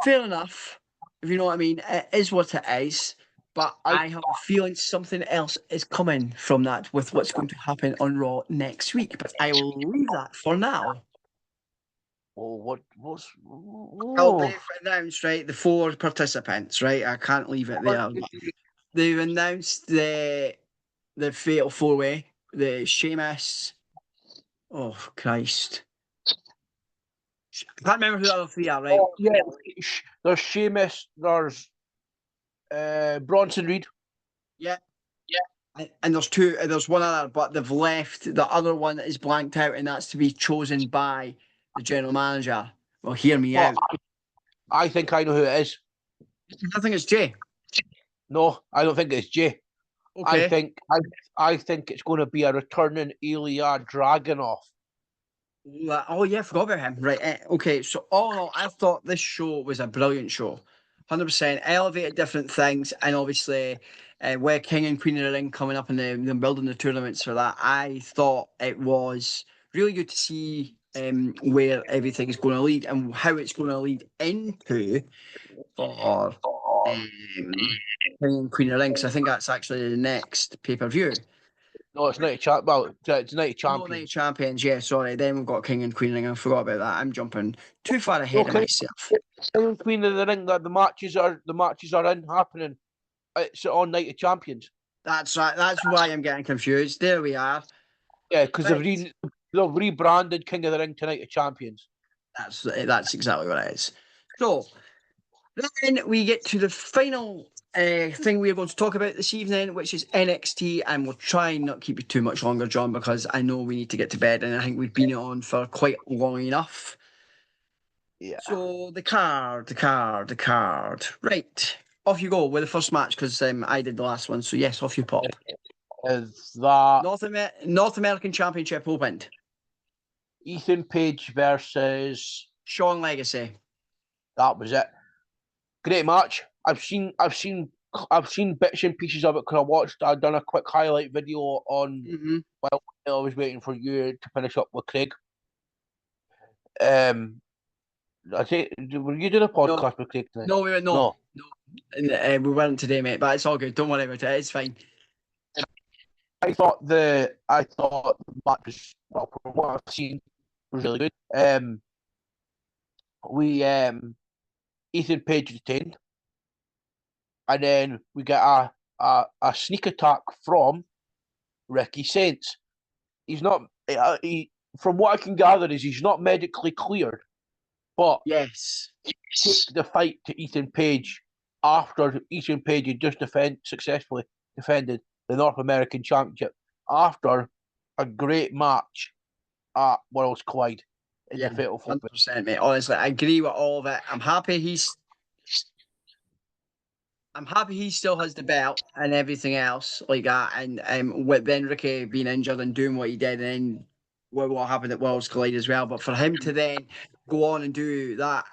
B: fair enough. If you know what I mean, it is what it is. But I have a feeling something else is coming from that with what's going to happen on Raw next week. But I will leave that for now.
C: Well,
B: Oh, they've announced, right, the 4 participants, right? I can't leave it there. They've announced the fatal 4-way, the Sheamus. Oh Christ! I can't remember who the other 3 are. Right?
C: Yeah, there's Sheamus. There's Bronson Reed.
B: Yeah. And there's 2. There's one other, but they've left. The other one is blanked out, and that's to be chosen by the general manager. Well, hear me out.
C: I think I know who it is.
B: I think it's Jay.
C: No, I don't think it's Jay.
B: Okay.
C: I think it's going to be a returning Ilya Dragunov.
B: Oh yeah, I forgot about him. Right. Okay. So all in all, I thought this show was a brilliant show. 100% elevated different things, and obviously, with King and Queen of the Ring coming up and them building the tournaments for that, I thought it was really good to see where everything is going to lead and how it's going to lead into for King and Queen of the Ring. Because I think that's actually the next pay-per-view.
C: No, it's Night of it's Night of Champions.
B: No, Night of Champions, yeah, sorry. Then we've got King and Queen Ring. I forgot about that. I'm jumping too far ahead of myself.
C: King and Queen of the Ring, that the matches are in happening. It's on Night of Champions.
B: That's right. That's why I'm getting confused. There we are.
C: Yeah, because they've rebranded King of the Ring to Night of Champions.
B: That's exactly what it is. So then we get to the final thing we're going to talk about this evening, which is NXT, and we'll try and not keep it too much longer, John, because I know we need to get to bed, and I think we've been on for quite long enough.
C: Yeah.
B: So the card. Right, off you go with the first match, because I did the last one. So yes, off you pop.
C: Is that
B: North American Championship opened?
C: Ethan Page versus
B: Shawn Legacy.
C: That was it. Great match. I've seen bits and pieces of it because I'd done a quick highlight video on while I was waiting for you to finish up with Craig. I say, were you doing a podcast with Craig tonight?
B: No, we were no. We weren't today, mate. But it's all good. Don't worry about it. It's fine.
C: I thought the match was, well, from what I've seen, was really good. Ethan Page retained, and then we get a sneak attack from Ricky Saints. He's not. From what I can gather, is he's not medically cleared, but
B: yes,
C: he took the fight to Ethan Page after Ethan Page had just successfully defended the North American Championship after a great match at Worlds Collide in the Fatal
B: 100%, mate. Honestly, I agree with all of it. I'm happy he still has the belt and everything else like that. And with then Ricky being injured and doing what he did, and then what happened at Worlds Collide as well. But for him to then go on and do that,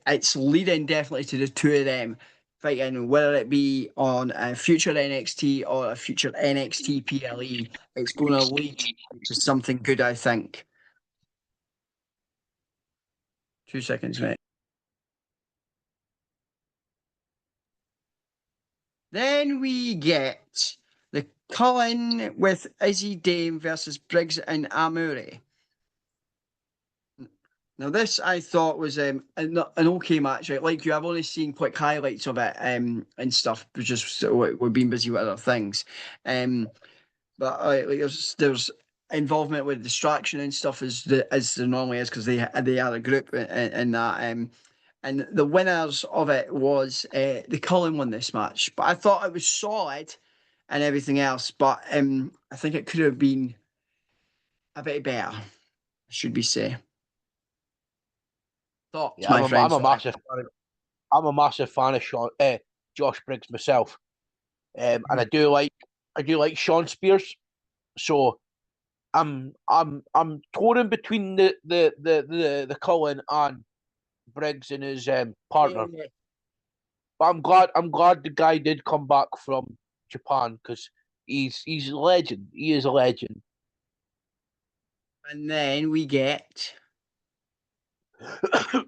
B: it's leading definitely to the 2 of them fighting, whether it be on a future NXT or a future NXT PLE, it's going to lead to something good, I think. 2 seconds, mate. Then we get the Cullen with Izzy Dame versus Briggs and Amuri. Now, this I thought was an okay match. Right? Like you, I've only seen quick highlights of it and stuff. Just we've been busy with other things. But like there's involvement with distraction and stuff as there normally is because they are a group in that. And the winners of it was the Cullen won this match. But I thought it was solid and everything else. But I think it could have been a bit better, should we say. Thoughts,
C: Yeah,
B: my friend.
C: I'm a massive fan of Josh Briggs myself, and I do like Sean Spears. So I'm torn between the Cullen and Briggs and his partner.
B: Yeah.
C: But I'm glad the guy did come back from Japan because he's a legend. He is a legend.
B: And then we get, if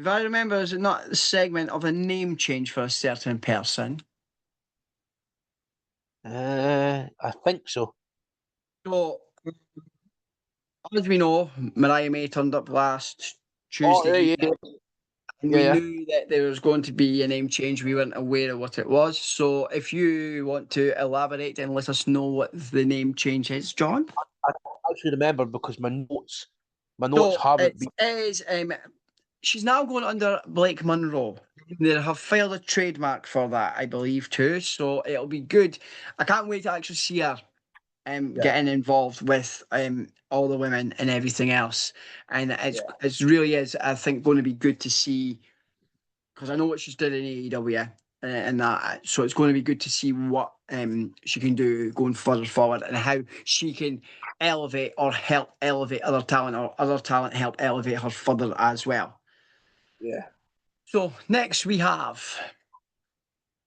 B: I remember, is it not the segment of a name change for a certain person?
C: I think so.
B: So, as we know, Mariah May turned up last Tuesday.
C: Oh, yeah.
B: And we knew that there was going to be a name change. We weren't aware of what it was. So if you want to elaborate and let us know what the name change is, John.
C: I actually remember because my notes haven't been.
B: It is, she's now going under Blake Monroe. They have filed a trademark for that, I believe, too. So it'll be good. I can't wait to actually see her getting involved with all the women and everything else. And it's really is, I think, going to be good to see, because I know what she's did in AEW and that. So it's going to be good to see what she can do going further forward and how she can elevate or help elevate other talent, or other talent help elevate her further as well.
C: Yeah.
B: So next we have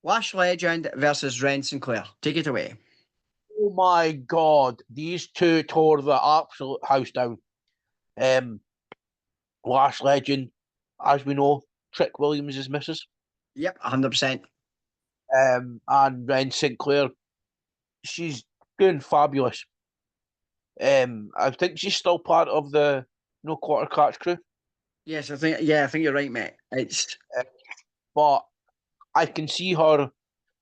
B: Lash Legend versus Ren Sinclair. Take it away.
C: Oh my God, these two tore the absolute house down. Lash Legend, as we know, Trick Williams' missus.
B: Yep, 100%.
C: And Ren Sinclair, she's doing fabulous. I think she's still part of the Quarter Catch crew.
B: Yes, I think you're right, mate. It's
C: but I can see her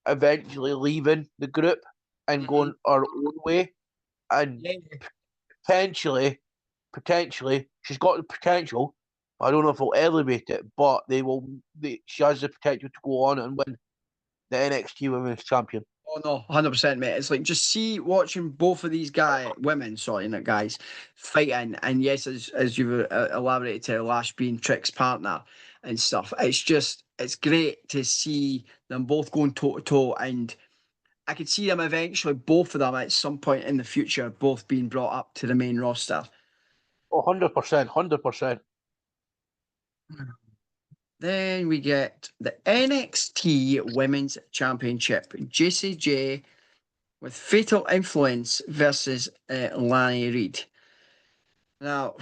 C: eventually leaving the group and going her own way, and potentially, she's got the potential. I don't know if they'll elevate it, but she has the potential to go on and win the NXT Women's Champion.
B: Oh no, 100%, mate. It's like just watching both of these guys fighting, and yes, as you've elaborated to Lash being Trick's partner and stuff. It's great to see them both going toe to toe, and I could see them eventually, both of them at some point in the future, both being brought up to the main roster.
C: Oh, 100%, 100%.
B: Then we get the NXT Women's Championship. JCJ with Fatal Influence versus Lani Reed. Now,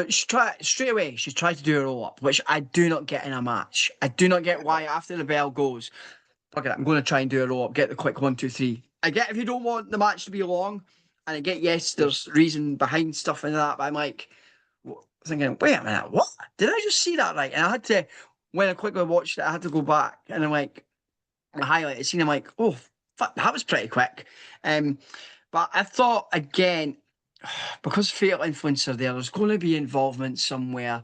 B: straight away, she tried to do a roll-up, which I do not get in a match. I do not get why after the bell goes, fuck it, I'm going to try and do a roll-up, get the quick 1, 2, 3. I get if you don't want the match to be long, and I get, yes, there's reason behind stuff and that, but I'm like, thinking, wait a minute, what? Did I just see that right? And I had to, when I quickly watched it, I had to go back, and I'm like, the highlighted scene, I'm like, oh, fuck, that was pretty quick. But I thought, again, because Fatal Influence are there's going to be involvement somewhere.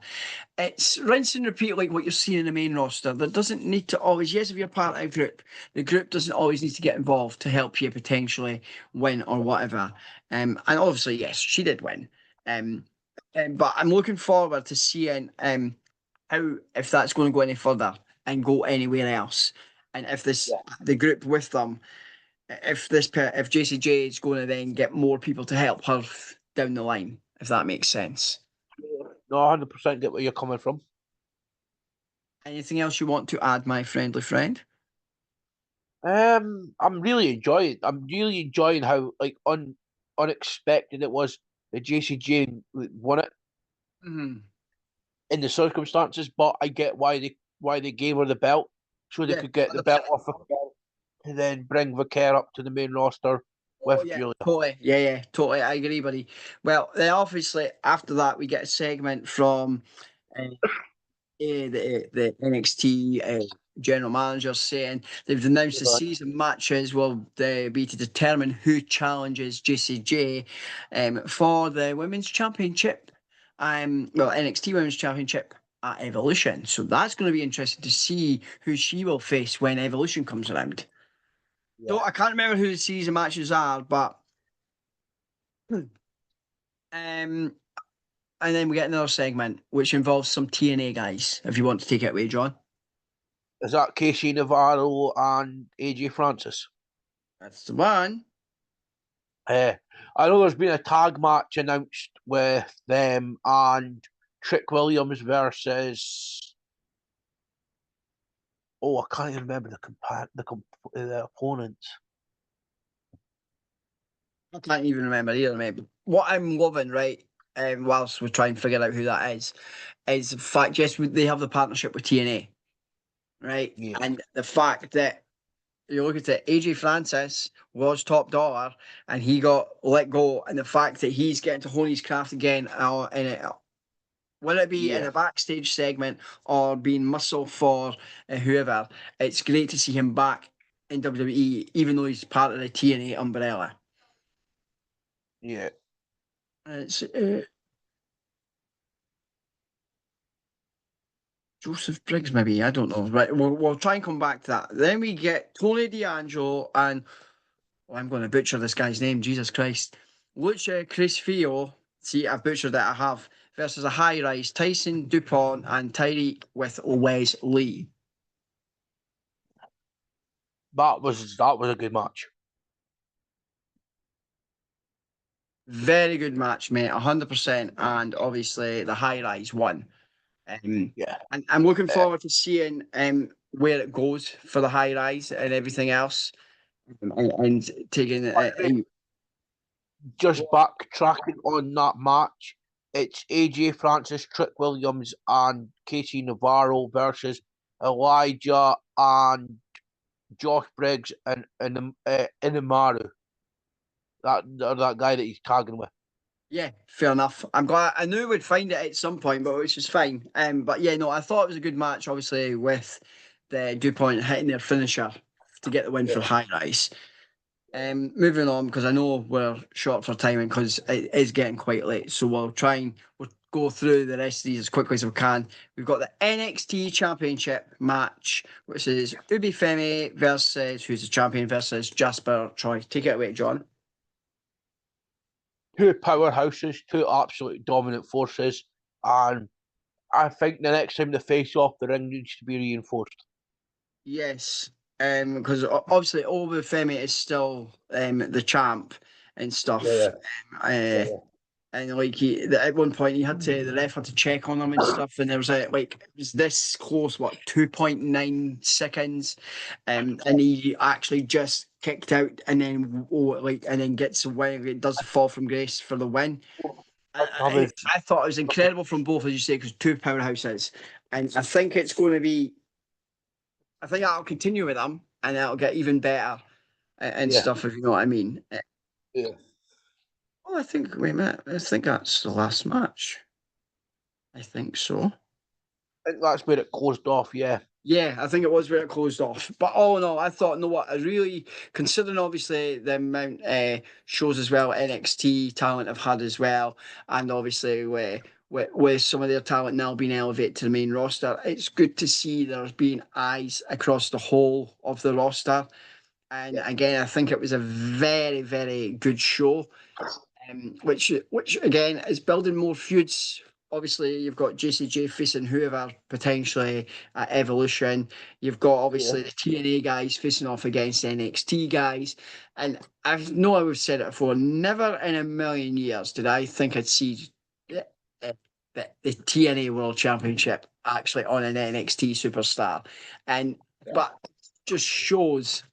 B: It's rinse and repeat like what you're seeing in the main roster. There doesn't need to always, yes, if you're part of a group, the group doesn't always need to get involved to help you potentially win or whatever. And obviously, yes, she did win. But I'm looking forward to seeing how, if that's going to go any further and go anywhere else. And if the group with them, if JCJ is going to then get more people to help her down the line, if that makes sense.
C: No, 100% get where you're coming from.
B: Anything else you want to add, my friendly friend?
C: I'm really enjoying. I'm really enjoying how unexpected it was that JCJ won it
B: Mm-hmm.
C: in the circumstances. But I get why they gave her the belt, so they
B: Yeah,
C: could get the belt off of her and then bring Vicaire up to the main roster
B: oh
C: with
B: yeah,
C: Julia.
B: totally. Yeah, totally. I agree, buddy. Well, then obviously after that we get a segment from uh, the NXT general manager saying they've announced the season matches will be to determine who challenges JCJ for the women's championship. Well, NXT Women's Championship at Evolution. So that's going to be interesting to see who she will face when Evolution comes around.
C: Yeah.
B: So I can't remember who the season matches are, but and then we get another segment which involves some TNA guys. If you want to take it away, John.
C: Is that Casey Navarro and AJ Francis?
B: That's the one.
C: I know there's been a tag match announced with them and Trick Williams versus. Oh, I can't even remember the opponents.
B: I can't even remember either, mate. What I'm loving, right, whilst we try and figure out who that is the fact, yes, they have the partnership with TNA, right?
C: Yeah.
B: And the fact that you look at it, AJ Francis was top dollar and he got let go, and the fact that he's getting to hone his craft again, in it, whether it be in a backstage segment or being muscle for whoever, it's great to see him back in WWE, even though he's part of the TNA umbrella.
C: Yeah.
B: It's Joseph Briggs, maybe. I don't know. Right, we'll try and come back to that. Then we get Tony D'Angelo and I'm going to butcher this guy's name. Jesus Christ, Lucha Crisfio. See, I've butchered it. I have versus a high rise Tyson Dupont and Tyreek with Wes Lee.
C: That was a good match.
B: Very good match, mate. 100%. And obviously the high rise won.
C: Yeah.
B: And I'm looking forward to seeing where it goes for the high rise and everything else. And taking
C: Just backtracking on that match, it's AJ Francis, Trick Williams, and Casey Navarro versus Elijah and Josh Briggs and Inamaru. That guy that he's tagging with.
B: Yeah, fair enough. I'm glad. I knew we'd find it at some point, but which is fine. But yeah, no, I thought it was a good match. Obviously, with the DuPont hitting their finisher to get the win for High Rise. Moving on because I know we're short for timing because it is getting quite late. So we'll go through the rest of these as quickly as we can. We've got the NXT Championship match, which is Ubi Femi versus who's the champion versus Jasper Troy. Take it away, John.
C: Two powerhouses, two absolute dominant forces, and I think the next time they face off, the ring needs to be reinforced.
B: Yes, because obviously Obafemi is still the champ and stuff. And like at one point the ref had to check on him and stuff, and there was it was this close, 2.9 seconds, and he actually just kicked out and then gets the win. It does the fall from grace for the win. I thought it was incredible from both, as you say, because two powerhouses, and I think it's going to be. I think that'll continue with them, and that'll get even better and stuff. If you know what I mean.
C: Yeah.
B: Well, I think that's the last match. I think so.
C: I think that's where it closed off. Yeah.
B: Yeah, I think it was where it closed off. But all in all, I thought, I really, considering obviously the amount shows as well, NXT talent have had as well, and obviously with some of their talent now being elevated to the main roster, it's good to see there's been eyes across the whole of the roster. And again, I think it was a very, very good show, which again is building more feuds. Obviously, you've got JCJ facing whoever potentially at Evolution. You've got obviously the TNA guys facing off against NXT guys. And I know I've said it before, never in a million years did I think I'd see the the TNA World Championship actually on an NXT superstar, but just shows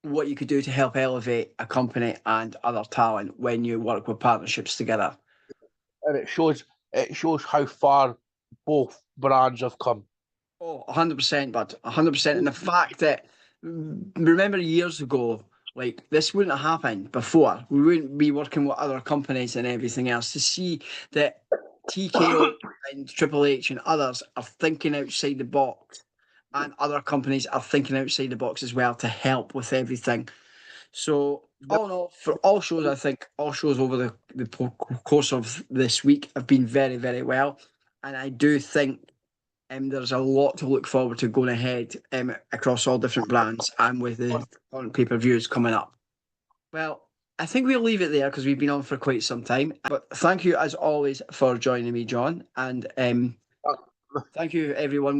B: what you could do to help elevate a company and other talent when you work with partnerships together.
C: And it shows how far both brands have come.
B: Oh, 100%, bud. 100%. And the fact that, remember years ago, like, this wouldn't have happened before. We wouldn't be working with other companies and everything else. To see that TKO and Triple H and others are thinking outside the box, and other companies are thinking outside the box as well to help with everything. So, all in all, for all shows, I think all shows over the course of this week have been very, very well. And I do think there's a lot to look forward to going ahead across all different brands and with the current pay-per-views coming up. Well, I think we'll leave it there because we've been on for quite some time. But thank you, as always, for joining me, John. And thank you, everyone.